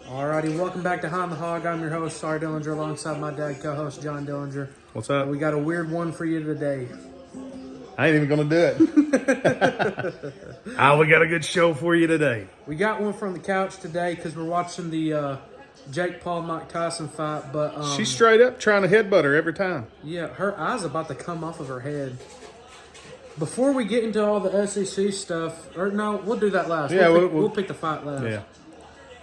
Alrighty, welcome back to Behind the Hog. I'm your host, Sar Dillinger, alongside my dad, co-host John Dillinger. What's up? We got a weird one for you today. I ain't even gonna do it. We got a good show for you today. We got one from the couch today because we're watching the Jake Paul-Mike Tyson fight, but She's straight up trying to headbutt her every time. yeah, her eye's about to come off of her head. Before we get into all the SEC stuff, or no, we'll do that last. Yeah, we'll pick the fight last. Yeah.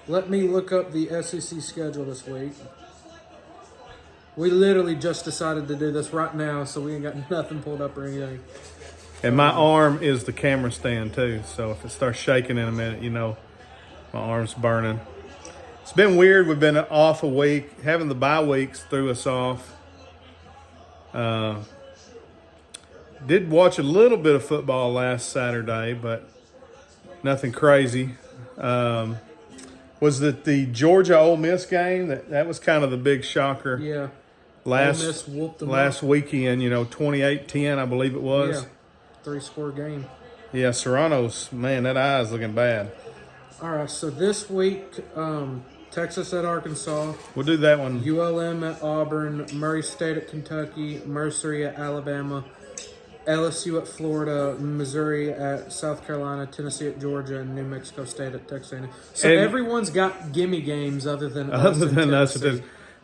Let me look up the SEC schedule this week. We literally just decided to do this right now, so we ain't got nothing pulled up or anything. And my arm is the camera stand too, so if it starts shaking in a minute, you know my arm's burning. It's been weird. We've been off a week. Having the bye weeks threw us off. Did watch a little bit of football last Saturday, but nothing crazy. Was it the Georgia Ole Miss game? That was kind of the big shocker. Yeah. Last Ole Miss whooped them last up. weekend, 28-10, I believe it was. Yeah. 3-score game. Yeah, Serrano's, man, that eye is looking bad. All right, so this week, Texas at Arkansas, We'll do that one. ULM at Auburn, Murray State at Kentucky, Mercer at Alabama, LSU at Florida, Missouri at South Carolina, Tennessee at Georgia, and New Mexico State at Texas A&M. So And- everyone's got gimme games other than us.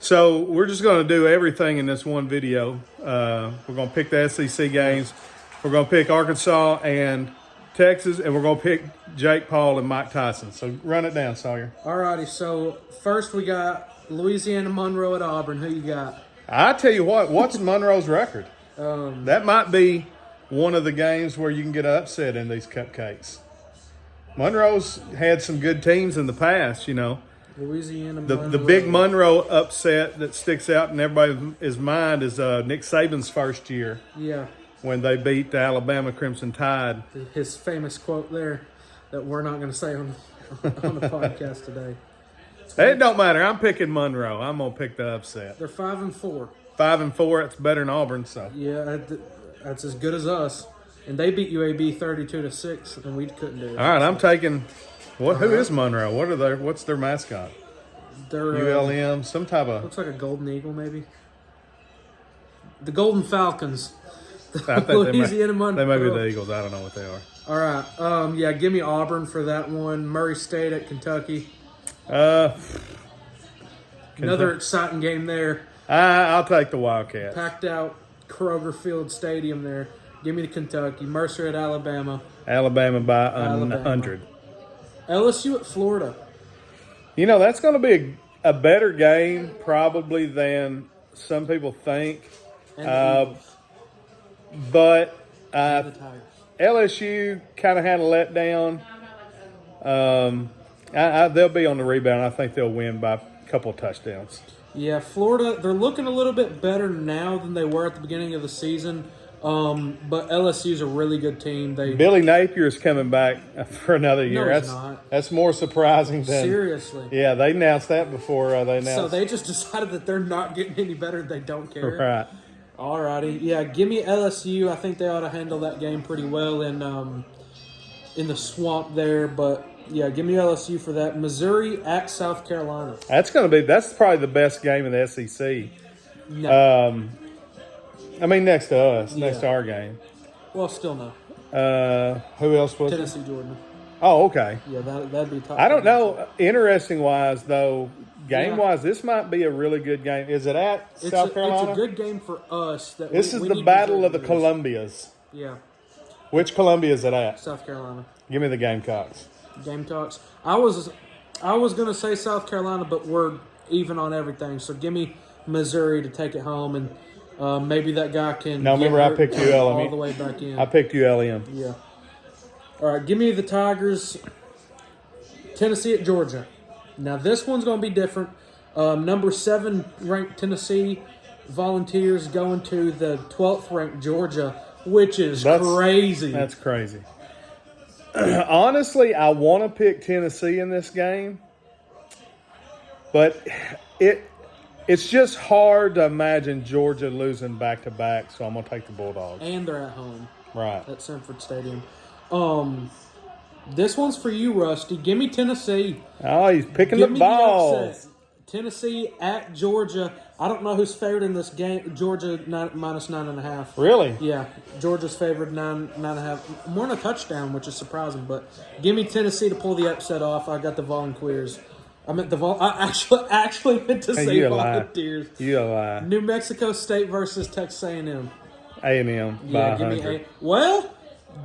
So we're just going to do everything in this one video. We're going to pick the SEC games. We're going to pick Arkansas and Texas, and we're going to pick Jake Paul and Mike Tyson. So run it down, Sawyer. Alrighty, so first we got Louisiana Monroe at Auburn. Who you got? I tell you what's Monroe's record? That might be one of the games where you can get an upset in these cupcakes. Monroe's had some good teams in the past, Louisiana The Monroe. big Monroe upset that sticks out in everybody's mind is Nick Saban's first year Yeah, when they beat the Alabama Crimson Tide. his famous quote there that we're not going to say on the podcast today. It don't matter. I'm picking Monroe. I'm going to pick the upset. They're 5-4. 5-4, it's better than Auburn, so. Yeah, that's as good as us. And they beat UAB 32-6, and we couldn't do it. All right, I'm taking who is Monroe? What's their mascot? They're ULM, some type of. looks like a golden eagle, maybe. The Golden Falcons. I think Louisiana they Monroe. may be the Eagles. I don't know what they are. All right. Yeah, give me Auburn for that one. Murray State at Kentucky. Another exciting game there. I'll take the Wildcats. Packed out Kroger Field Stadium there. Give me the Kentucky. Mercer at Alabama. Alabama by Alabama. 100. LSU at Florida. That's going to be a better game probably than some people think. And the Eagles. But And the Tigers. LSU kind of had a letdown. They'll be on the rebound. I think they'll win by a couple of touchdowns. Yeah, Florida, they're looking a little bit better now than they were at the beginning of the season. But LSU's a really good team. Billy Napier is coming back for another year. No, he's not. That's more surprising than. Seriously. Yeah, they announced that before they announced. So they just decided that they're not getting any better. They don't care. Right. Alrighty. Yeah, give me LSU. I think they ought to handle that game pretty well in the swamp there. But, yeah, give me LSU for that. Missouri at South Carolina. That's probably the best game in the SEC. No. Next to us, Yeah. next to our game. Well, still no. Who else was it? Tennessee, Georgia. Oh, okay. Yeah, that'd be top. I don't know. Interesting wise, though, game Yeah. wise, this might be a really good game. Is it at South Carolina? It's a good game for us. This is the Battle of the Columbias. Yeah, Which Columbia is it at? South Carolina. Give me the Gamecocks. Game talks. I was gonna say South Carolina, but we're even on everything. So give me Missouri to take it home, and maybe that guy can. No, remember I picked ULM. all the way back in. I picked ULM. Yeah. All right, give me the Tigers. Tennessee at Georgia. Now this one's gonna be different. Number 7 ranked Tennessee Volunteers going to the 12th ranked Georgia, which is crazy. That's crazy. Honestly, I want to pick Tennessee in this game, but it's just hard to imagine Georgia losing back-to-back, so I'm going to take the Bulldogs. And they're at home. Right. At Sanford Stadium. This one's for you, Rusty. Give me Tennessee. Oh, he's picking Give the me balls. the upset. Tennessee at Georgia. I don't know who's favored in this game. Georgia minus 9.5. Really? Yeah, Georgia's favored 9.5. More than a touchdown, which is surprising. But give me Tennessee to pull the upset off. I got the Volunteers. I meant I actually meant to say Volunteers. You a lie. New Mexico State versus Texas A&M. A&M. Yeah, give me A. Well,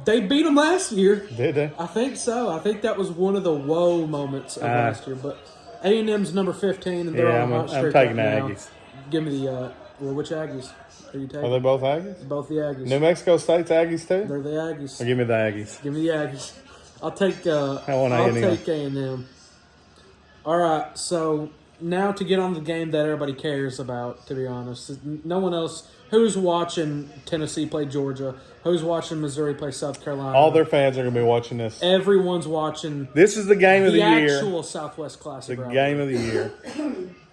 they beat them last year. Did they? I think so. I think that was one of the whoa moments of last year. But A&M's number 15, and they're on a hot streak. I'm taking right the now. Aggies. Give me the which Aggies are you taking? Are they both Aggies? Both the Aggies. New Mexico State's Aggies too? They're the Aggies. Or give me the Aggies. Give me the Aggies. I'll take A&M. take A&M. All right, so now to get on the game that everybody cares about, to be honest. No one else. Who's watching Tennessee play Georgia? Who's watching Missouri play South Carolina? All their fans are going to be watching this. Everyone's watching. This is the game of the year. The actual Southwest Classic. The game of the year.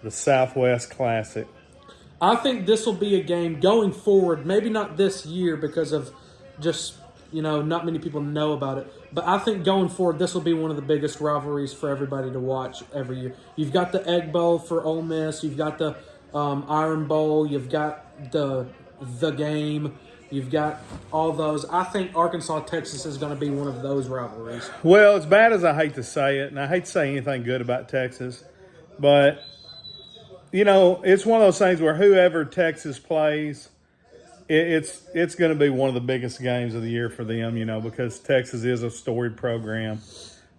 The Southwest Classic. I think this will be a game going forward, maybe not this year because of just, not many people know about it. But I think going forward, this will be one of the biggest rivalries for everybody to watch every year. You've got the Egg Bowl for Ole Miss. You've got the Iron Bowl. You've got the game. You've got all those. I think Arkansas-Texas is going to be one of those rivalries. Well, as bad as I hate to say it, and I hate to say anything good about Texas, but, it's one of those things where whoever Texas plays, it's going to be one of the biggest games of the year for them, because Texas is a storied program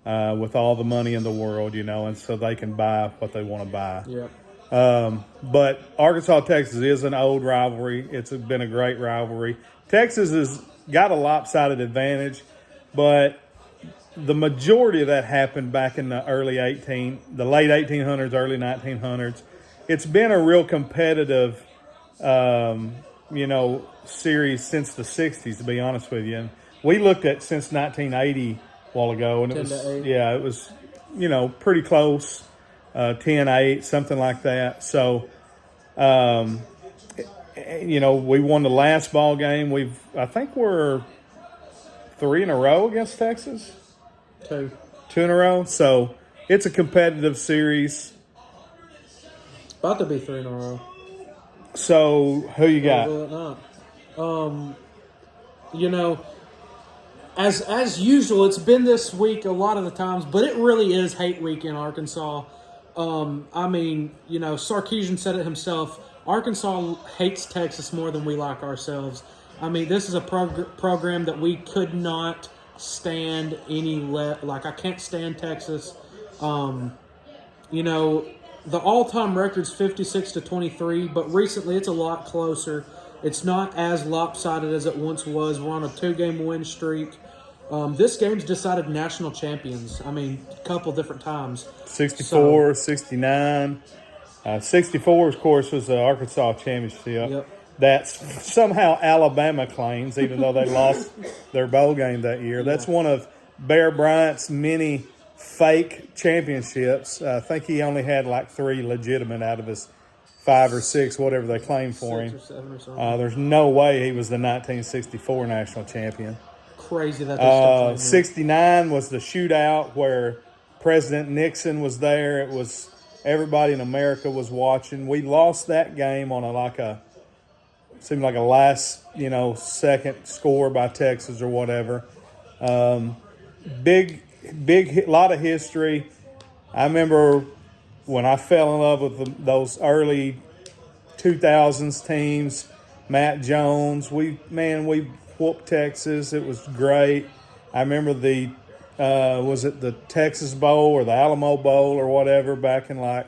with all the money in the world, and so they can buy what they want to buy. Yep. But Arkansas-Texas is an old rivalry. It's been a great rivalry. Texas has got a lopsided advantage, but the majority of that happened back in the the late 1800s, early 1900s. It's been a real competitive, series since the 60s, to be honest with you. And we looked at since 1980 a while ago, and it was pretty close. 10-8, something like that. So, we won the last ball game. I think we're 3 in a row against Texas. 2 in a row. So it's a competitive series. About to be 3 in a row. So who you got? Will it not? As usual, it's been this week a lot of the times, but it really is hate week in Arkansas. Sarkisian said it himself. Arkansas hates Texas more than we like ourselves. This is a program that we could not stand I can't stand Texas. The all-time record's 56-23, but recently it's a lot closer. It's not as lopsided as it once was. We're on a 2-game win streak. This game's decided national champions. A couple different times. 64, 69. 64, of course, was the Arkansas championship. Yep. That's somehow Alabama claims, even though they lost their bowl game that year. Yeah. That's one of Bear Bryant's many fake championships. I think he only had like 3 legitimate out of his 5 or 6, whatever they claimed for 6 him. or 7 or something. There's no way he was the 1964 national champion. Crazy that 69 was the shootout where President Nixon was there. It was everybody in America was watching. We lost that game on seemed like a last second score by Texas or whatever. Big lot of history. I remember when I fell in love with those early 2000s teams. Matt Jones. We whooped Texas. It was great. I remember was it the Texas Bowl or the Alamo Bowl or whatever back in like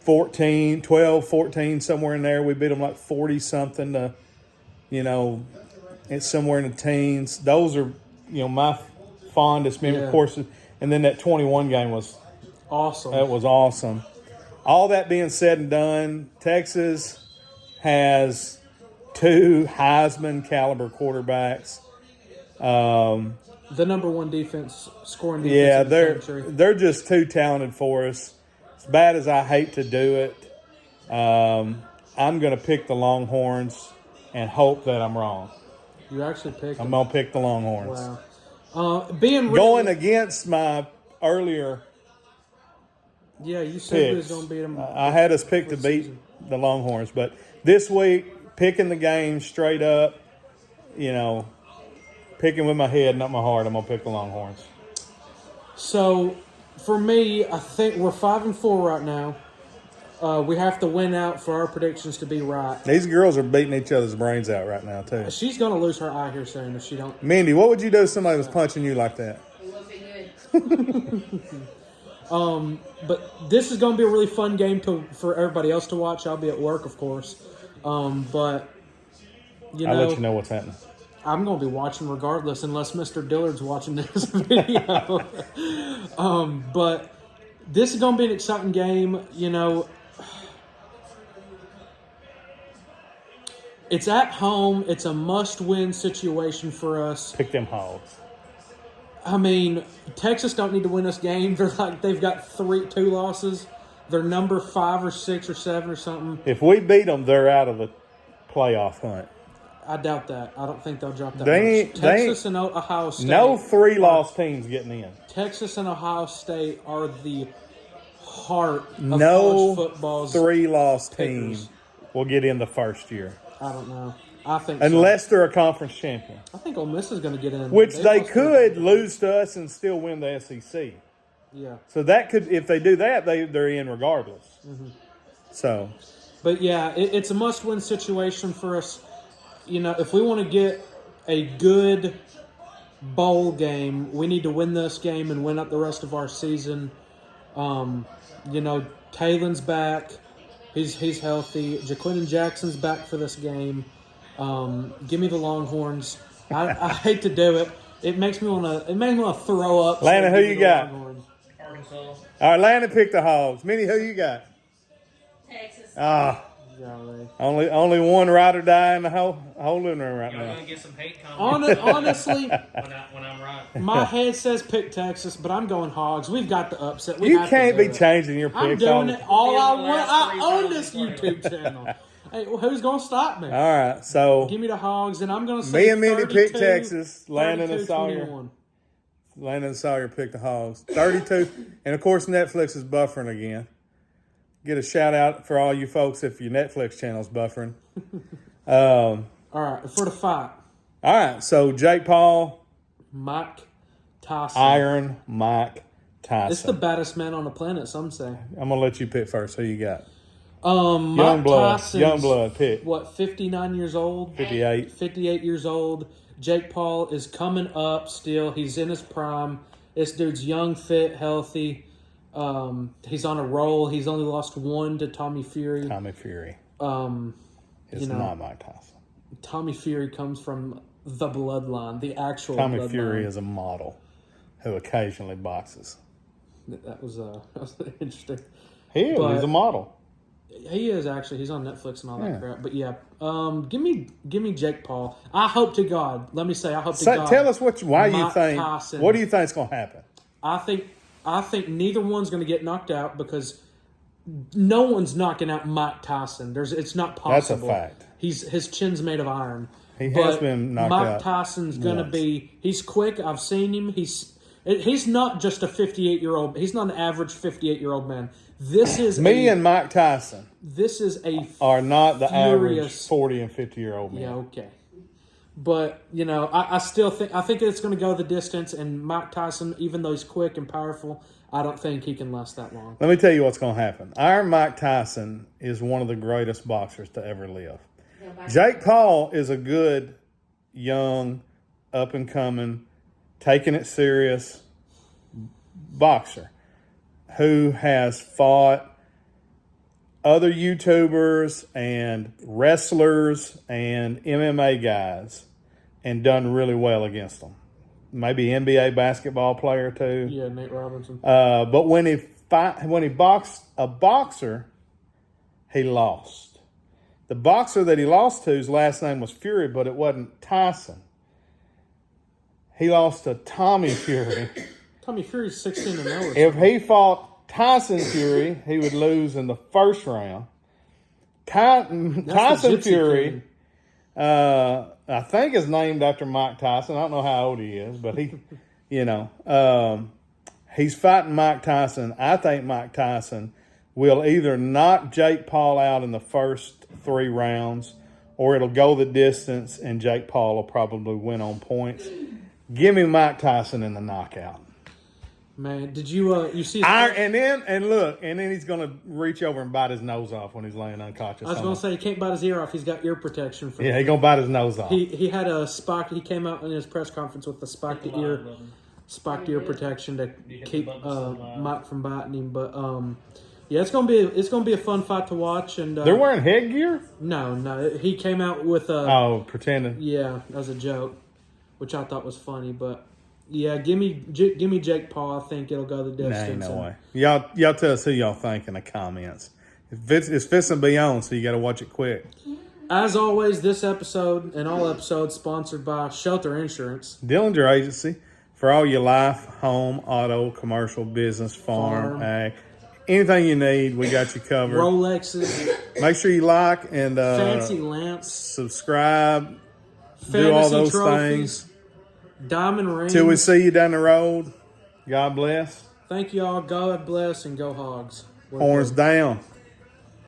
12, 14, somewhere in there. We beat them like 40-something to, it's somewhere in the teens. Those are, my fondest memory, of course. And then that 21 game was awesome. That was awesome. All that being said and done, Texas has 2 Heisman caliber quarterbacks. The number 1 scoring defense. Yeah, they're just too talented for us. As bad as I hate to do it, I'm going to pick the Longhorns and hope that I'm wrong. You actually picked them. I'm going to pick the Longhorns. Wow. Being Going against my earlier you said we was picks, going to beat them. I had us pick to beat the Longhorns, but this week, picking the game straight up, picking with my head, not my heart, I'm going to pick the Longhorns. So, for me, I think we're 5-4 right now. We have to win out for our predictions to be right. These girls are beating each other's brains out right now, too. She's going to lose her eye here soon if she don't. Mindy, what would you do if somebody was punching you like that? It wasn't good. But this is going to be a really fun game for everybody else to watch. I'll be at work, of course. But, I'll let you know what's happening. I'm going to be watching regardless unless Mr. Dillard's watching this video. But this is going to be an exciting game. It's at home. It's a must-win situation for us. Pick them Hogs. I mean, Texas don't need to win this game. They've got 2 losses. They're number 5 or 6 or 7 or something. If we beat them, they're out of the playoff hunt. I doubt that. I don't think they'll drop that much. Texas and Ohio State. No 3-loss teams getting in. Texas and Ohio State are the heart of no college football's 3-loss pickers. team will get in the first year. I don't know. I think unless they're a conference champion. I think Ole Miss is going to get in. Which they could lose to us and still win the SEC. Yeah. So that could, if they do that, they're in regardless. Mm-hmm. So. But yeah, it's a must-win situation for us. If we want to get a good bowl game, we need to win this game and win up the rest of our season. Taylon's back. He's healthy. Jaquindon Jackson's back for this game. Give me the Longhorns. I hate to do it. It makes me want to throw up. Lana, who you got? Arkansas. All right, Lana picked the Hogs. Minnie, who you got? Texas. Only one ride or die in the whole living room right Y'all now. gonna get some hate comments Honestly, when I'm right. my head says pick Texas, but I'm going Hogs. We've got the upset. We You have can't to be do it. changing your picks. I'm doing it all I the want. last I three own times this we played. YouTube channel. Hey, well, who's going to stop me? All right, so Give me the Hogs, and I'm going to say me and Mindy 32, picked Texas. Landon and 32, Sawyer. 21. Landon and Sawyer picked the Hogs. 32. And, of course, Netflix is buffering again. Get a shout-out for all you folks if your Netflix channel's buffering. All right, for the fight. All right, so Jake Paul. Mike Tyson. Iron Mike Tyson. It's the baddest man on the planet, some say. I'm going to let you pick first. Who you got? Mike Tyson's, Youngblood, pick. 59 years old? 58. 58 years old. Jake Paul is coming up still. He's in his prime. This dude's young, fit, healthy. He's on a roll. He's only lost 1 to Tommy Fury. Tommy Fury. It's not Mike Tyson. Tommy Fury comes from the bloodline, the actual Tommy bloodline. Fury is a model who occasionally boxes. That was interesting. He is. He's a model. He is actually. He's on Netflix and all that crap. But yeah, give me Jake Paul. I hope to God. Let me say, I hope to God. Tell us why you Mike think. Tyson, What do you think is going to happen? I think neither one's going to get knocked out because no one's knocking out Mike Tyson. It's not possible. That's a fact. His chin's made of iron. He has been knocked Mike out. Tyson's going to once. be. He's quick. I've seen him. He's not just a 58-year-old. He's not an average 58-year-old man. This is and Mike Tyson This is are not the average furious 40 and 50-year-old man. Yeah, okay. But, I still think it's going to go the distance, and Mike Tyson, even though he's quick and powerful, I don't think he can last that long. Let me tell you what's going to happen. Iron Mike Tyson is one of the greatest boxers to ever live. Jake Paul is a good, young, up-and-coming, taking it serious boxer who has fought other YouTubers and wrestlers and MMA guys and done really well against them. Maybe NBA basketball player too. Yeah, Nate Robinson. But when he boxed a boxer, he lost. The boxer that he lost to, his last name was Fury, but it wasn't Tyson. He lost to Tommy Fury. Tommy Fury's 16-0. If he fought Tyson Fury, he would lose in the first round. Tyson Fury I think is named after Mike Tyson. I don't know how old he is, but he, he's fighting Mike Tyson. I think Mike Tyson will either knock Jake Paul out in the first 3 rounds, or it'll go the distance, and Jake Paul will probably win on points. Give me Mike Tyson in the knockout. Man, did you see? And then he's gonna reach over and bite his nose off when he's laying unconscious. I was gonna say he can't bite his ear off. He's got ear protection. Yeah, he's gonna bite his nose off. He had a spike. He came out in his press conference with the spiked ear protection to keep Mike from biting him. But yeah, it's gonna be a fun fight to watch. And they're wearing headgear. No, he came out with pretending. Yeah, as a joke, which I thought was funny, but. Yeah, give me Jake Paul. I think it'll go the distance. Nah, ain't no way. Y'all tell us who y'all think in the comments. It's fixing to be on, so you got to watch it quick. As always, this episode and all episodes sponsored by Shelter Insurance. Dillinger Agency for all your life, home, auto, commercial, business, farm, ag. Anything you need, we got you covered. Rolexes. Make sure you like and fancy lamps. Subscribe. Fantasy do all those trophies. things. Diamond rings. Till we see you down the road. God bless. Thank you all. God bless and go Hogs. Horns down.